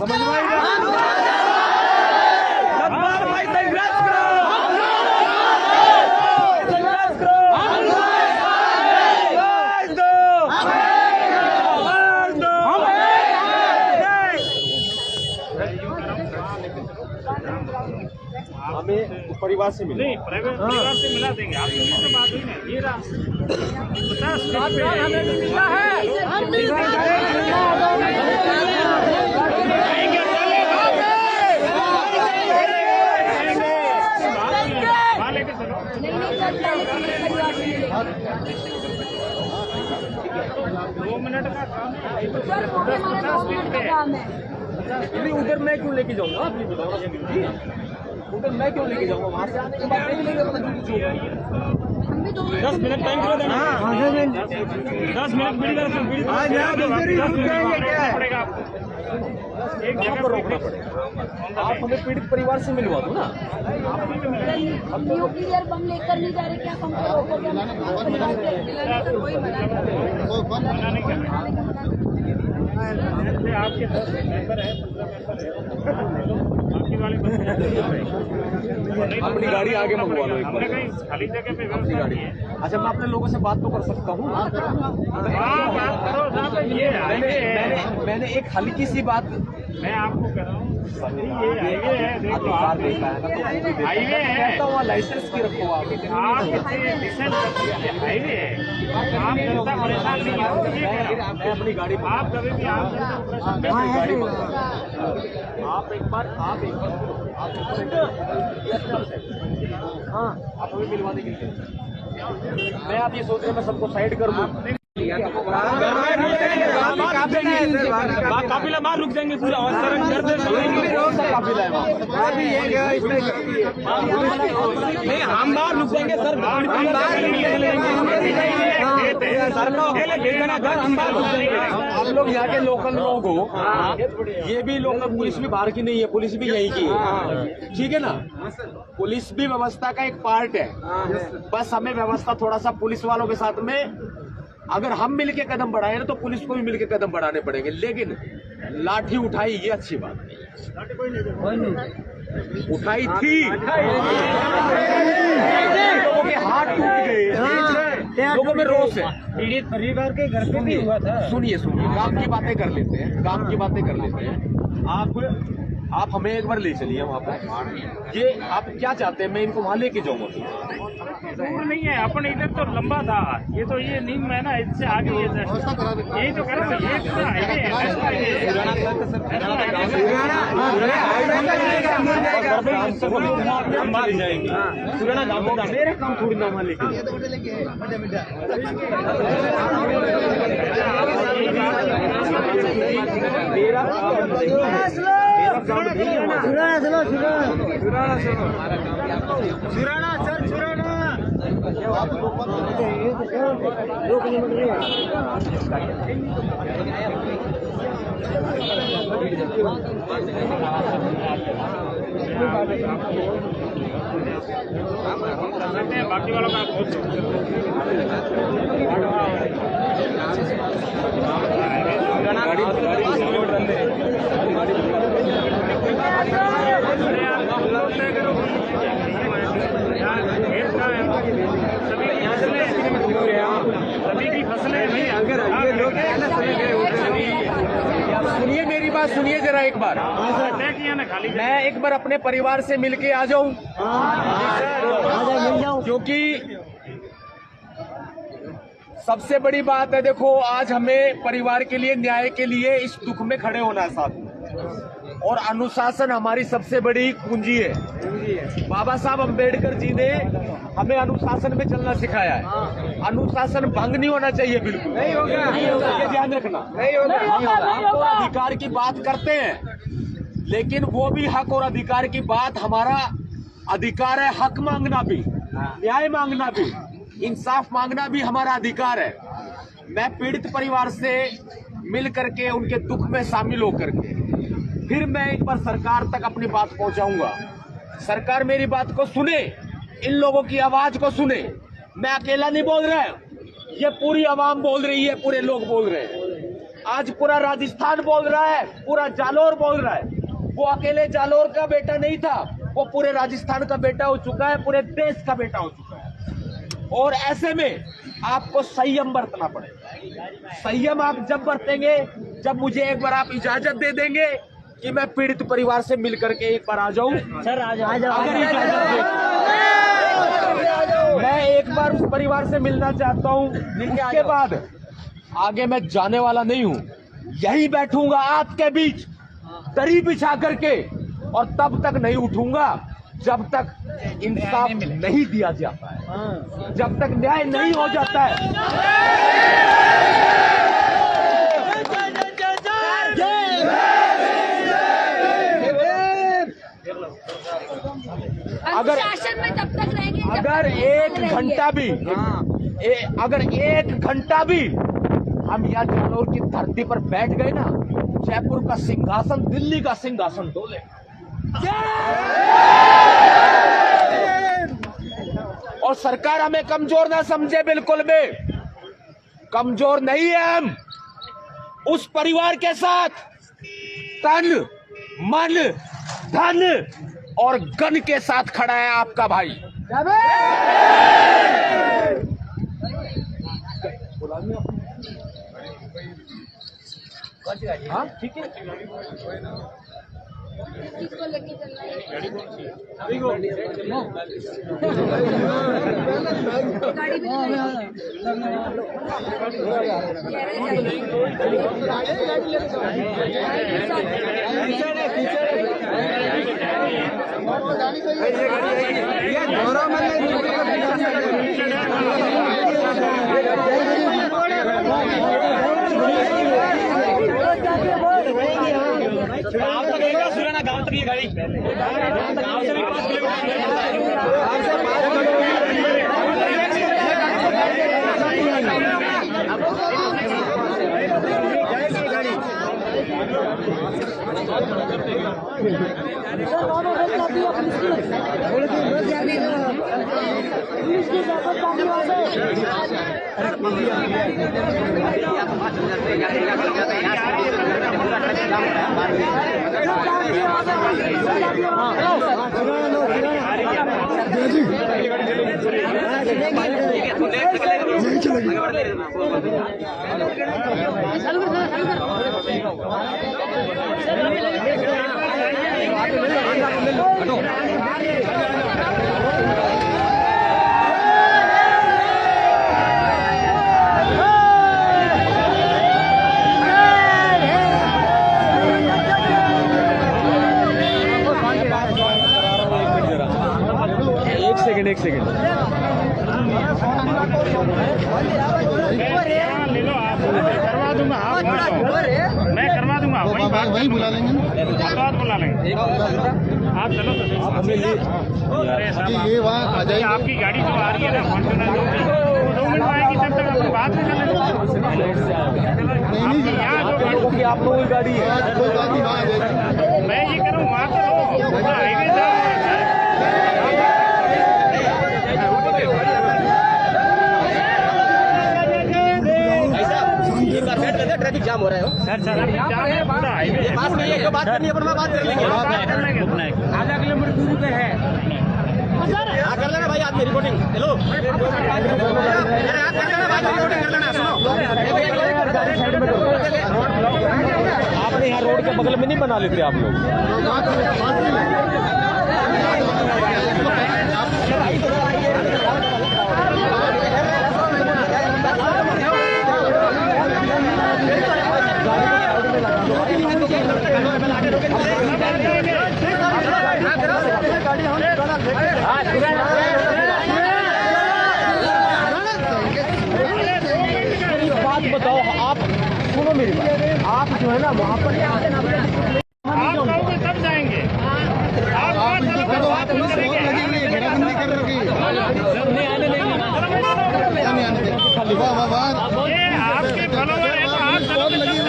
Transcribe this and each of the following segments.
समझ में आई ना? सतपाल भाई संघर्ष करो, संघर्ष करो, आवाज दो, आवाज दो। हमें परिवार से मिले, परिवार से मिला देंगे। आपसे तो बात हुई ना, ये रहा 50 हमें भी मिला है। नहीं उधर मैं क्यों लेके जाऊंगा, आप ये बताओ जी, उधर मैं क्यों लेके जाऊंगा, वहाँ से आने के बाद देख लेंगे अपना जो कुछ होगा। 10 मिनट टाइम करो देना। 10 मिनट पड़ेगा आपको, एक जगह पर रोकना पड़ेगा। आप हमें पीड़ित परिवार से मिलवा दो ना। न्यूक्लियर बम लेकर नहीं जा रहे, क्या हमको रोकोगे? आपके 10 मेंबर है, 15 मेंबर है, आपके वाले अपनी गाड़ी आगे मंगवा लो एक बार, खाली जगह पे अपनी गाड़ी। अच्छा मैं अपने लोगों से बात तो कर सकता हूँ। बात करो साहब, ये मैंने एक हल्की सी बात मैं आपको कह रहा हूँ, ये हाईवे है, देखो आप हाईवे है, लाइसेंस की रखो आप हाईवे है, आप जनता परेशान नहीं हो। मैं अपनी गाड़ी आप कभी भी आप एक बार हाँ आप हमें मिलवाने के लिए मैं आप ये सोच रहे मैं सबको साइड कर दूँ। काफिला मार रुक जाएंगे पूरा नहीं हम बाहर रुक जाएंगे सर, हम लोग यहाँ के लोकल लोग हो, ये भी लोकल, पुलिस भी बाहर की नहीं है, पुलिस भी यहीं की है, ठीक है ना। पुलिस भी व्यवस्था का एक पार्ट है, बस हमें व्यवस्था थोड़ा सा पुलिस वालों के साथ में अगर हम मिलके कदम बढ़ाए ना तो पुलिस को भी मिलके कदम बढ़ाने पड़ेंगे। लेकिन लाठी उठाई ये अच्छी बात नहीं, उठाई थी, लोगों के हाथ टूट गए, लोगों में रोष है। पीड़ित परिवार के घर पे भी हुआ था। सुनिए काम की बातें कर लेते हैं, काम की बातें कर लेते हैं। आप हमें एक बार ले चलिए वहाँ पर, ये आप क्या चाहते हैं मैं इनको वहाँ लेके जाऊँगा? दूर नहीं है, अपन इधर तो लंबा था, ये तो ये नीम है ना, इससे आगे ये यही तो करो, ये मेरे काम थोड़ी ना वहाँ लेके मेरा सुराना सर, सुराना 2 किलोमीटर बाकी वालों का बहुत सभी की फसलें नहीं, अगर लोग सुनिए मेरी बात, सुनिए जरा एक बार। मैं एक बार अपने परिवार से मिलके आ जाऊं, क्योंकि सबसे बड़ी बात है, देखो आज हमें परिवार के लिए, न्याय के लिए इस दुख में खड़े होना है साथ में, और अनुशासन हमारी सबसे बड़ी पूंजी है। बाबा साहब अम्बेडकर जी ने हमें अनुशासन में चलना सिखाया है। अनुशासन भंग नहीं होना चाहिए, बिल्कुल नहीं होगा, ये ध्यान रखना। हम आपको अधिकार की बात करते हैं, लेकिन वो भी हक और अधिकार की बात, हमारा अधिकार है हक मांगना भी, न्याय मांगना भी, इंसाफ मांगना भी हमारा अधिकार है। मैं पीड़ित परिवार से मिल करके उनके दुख में शामिल होकर के फिर मैं एक बार सरकार तक अपनी बात पहुंचाऊंगा। सरकार मेरी बात को सुने, इन लोगों की आवाज को सुने। मैं अकेला नहीं बोल रहा, ये पूरी आवाम बोल रही है, पूरे लोग बोल रहे हैं। आज पूरा राजस्थान बोल रहा है, पूरा जालोर बोल रहा है। वो अकेले जालोर का बेटा नहीं था, वो पूरे राजस्थान का बेटा हो चुका है, पूरे देश का बेटा हो चुका है। और ऐसे में आपको संयम बरतना पड़ेगा। संयम आप जब बरतेंगे जब मुझे एक बार आप इजाजत दे देंगे कि मैं पीड़ित परिवार से मिलकर के एक बार आ जाऊं। सर आ जाओ मैं एक बार उस परिवार से मिलना चाहता हूं। उसके बाद आगे मैं जाने वाला नहीं हूं, यही बैठूंगा आपके बीच दरी बिछा करके, और तब तक नहीं उठूंगा जब तक इंसाफ नहीं दिया जाता है, जब तक न्याय नहीं हो जाता है। अगर शासन में तब तक रहेंगे अगर एक घंटा भी अगर एक घंटा भी हम यहाँ जालोर की धरती पर बैठ गए ना, जयपुर का सिंहासन दिल्ली का सिंहासन डोले। और सरकार हमें कमजोर ना समझे, बिल्कुल भी कमजोर नहीं है हम। उस परिवार के साथ तन मन धन और गन के साथ खड़ा है आपका भाई। हाँ ठीक है, किसको लेके चलना है? गाड़ी भी गाँव तक लेगा सुराना, गाँव तक ये गाड़ी गाँव से भी 5 एक सेकंड ले लो आप, करवा दूंगा आप, मैं करवा दूंगा, वही बुला लेंगे, बात बुला लेंगे। आप चलो ये वहाँ आ जाएगी। आपकी गाड़ी जो आ रही है ना फॉर्च्यूनर, 2 मिनट आएगी, तब तक आपकी बात नहीं चलेगी। यहाँ जो क्योंकि आप लोगों की गाड़ी है, कोई बात नहीं, वहाँ आ जाएगी। मैं ये करूँ वहाँ तो हाईवे था, ट्रैफिक जाम हो रहा है सर हाईवे बात नहीं है, जो बात करनी है पर मैं बात कर लेंगे। आधा किलोमीटर दूर पे है हाँ कर लेना भाई, आपकी रिपोर्टिंग। हेलो आप कर लेना भाई, रिपोर्टिंग कर लेना। सुनो आपने यहाँ रोड के बगल में नहीं बना लेते आप लोग? बात बताओ, आप सुनो मेरी बात, आप जो है ना वहाँ पर आप कहोगे तब जाएंगे। आप बात करो, बात नहीं करेंगे। ये आपके फॉलोवर है तो आप चलोगे तब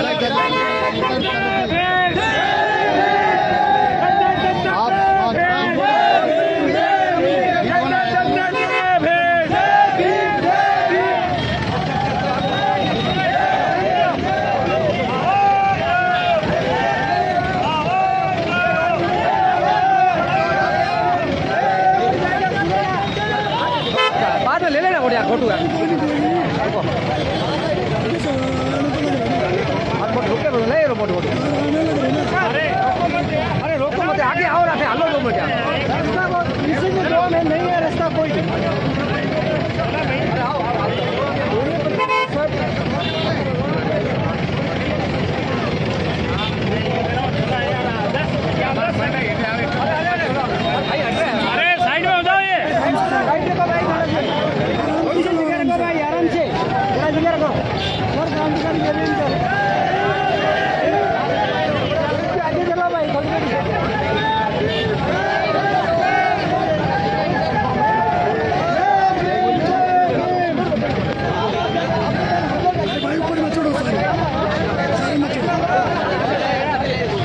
फोटो है रुके नहीं रोबोट अरे रोको मत आगे आओ रहा हलो दो मत नहीं है रास्ता कोई अरे साइड में हो जाओ ये भाई आराम से रखो आगे चलो भाई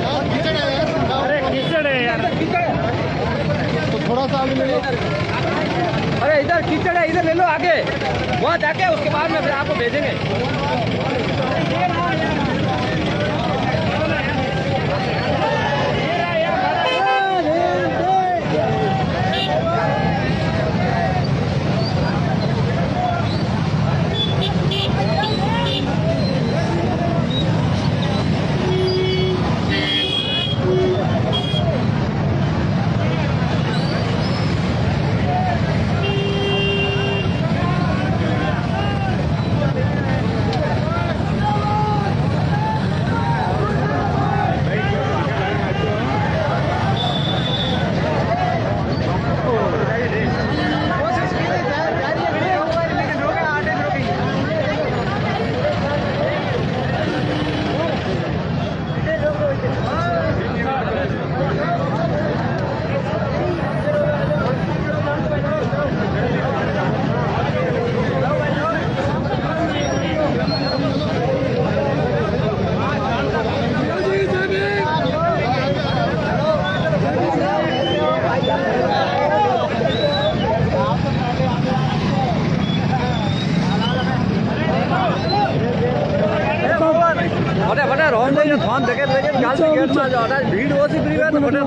अरे कीचड़ है यार तो थोड़ा सा आगे ले लो। अरे इधर कीचड़ है इधर ले लो आगे वहाँ जाके उसके बाद में फिर आपको भेजेंगे फोन देखे गेट में जाओ भीड़ ओसी फ्री है तो बटे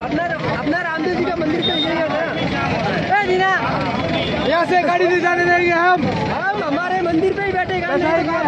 अपना रामदेव जी का मंदिर पे यहाँ से गाड़ी नहीं जाने देंगे हम हमारे मंदिर पे ही बैठेगा